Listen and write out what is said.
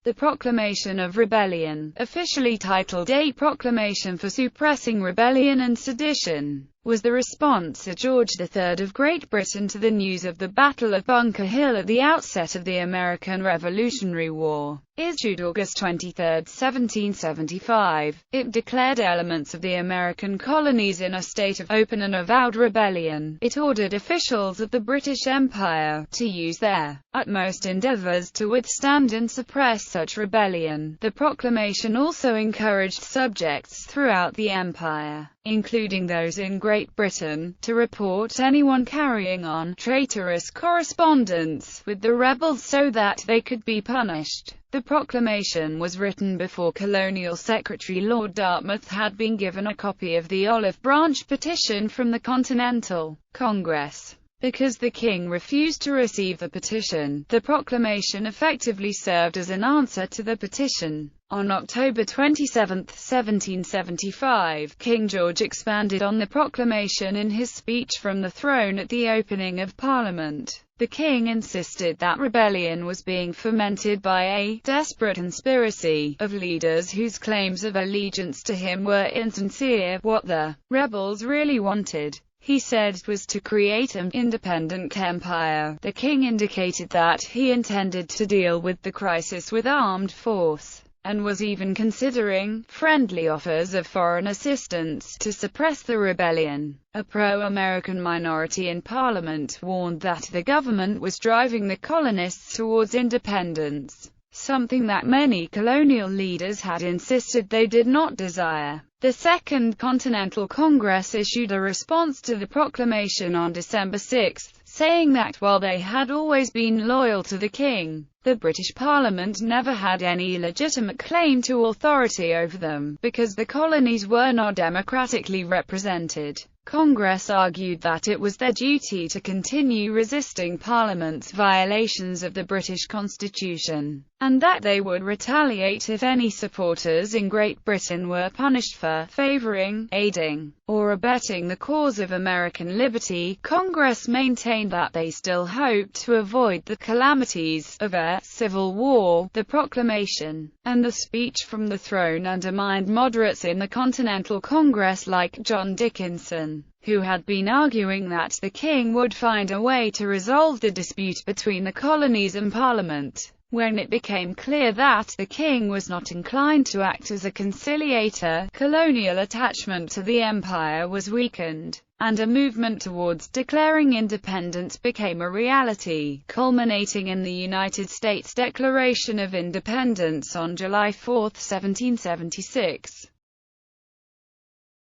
The Proclamation of Rebellion, officially titled A Proclamation for Suppressing Rebellion and Sedition, was the response of George III of Great Britain to the news of the Battle of Bunker Hill at the outset of the American Revolutionary War. Issued August 23, 1775, it declared elements of the American colonies in a state of open and avowed rebellion. It ordered officials of the British Empire to use their utmost endeavours to withstand and suppress such rebellion. The proclamation also encouraged subjects throughout the empire, including those in Great Britain, to report anyone carrying on traitorous correspondence with the rebels so that they could be punished. The proclamation was written before Colonial Secretary Lord Dartmouth had been given a copy of the Olive Branch petition from the Continental Congress. Because the king refused to receive the petition, the proclamation effectively served as an answer to the petition. On October 27, 1775, King George expanded on the proclamation in his speech from the throne at the opening of Parliament. The king insisted that rebellion was being fomented by a desperate conspiracy of leaders whose claims of allegiance to him were insincere. What the rebels really wanted, he said, was to create an independent empire. The king indicated that he intended to deal with the crisis with armed force, and was even considering friendly offers of foreign assistance to suppress the rebellion. A pro-American minority in Parliament warned that the government was driving the colonists towards independence, something that many colonial leaders had insisted they did not desire. The Second Continental Congress issued a response to the proclamation on December 6, saying that while they had always been loyal to the king, the British Parliament never had any legitimate claim to authority over them, because the colonies were not democratically represented. Congress argued that it was their duty to continue resisting Parliament's violations of the British Constitution, and that they would retaliate if any supporters in Great Britain were punished for favoring, aiding, or abetting the cause of American liberty. Congress maintained that they still hoped to avoid the calamities of a civil war. The proclamation and the speech from the throne undermined moderates in the Continental Congress like John Dickinson, who had been arguing that the king would find a way to resolve the dispute between the colonies and Parliament. When it became clear that the king was not inclined to act as a conciliator, colonial attachment to the empire was weakened, and a movement towards declaring independence became a reality, culminating in the United States Declaration of Independence on July 4, 1776.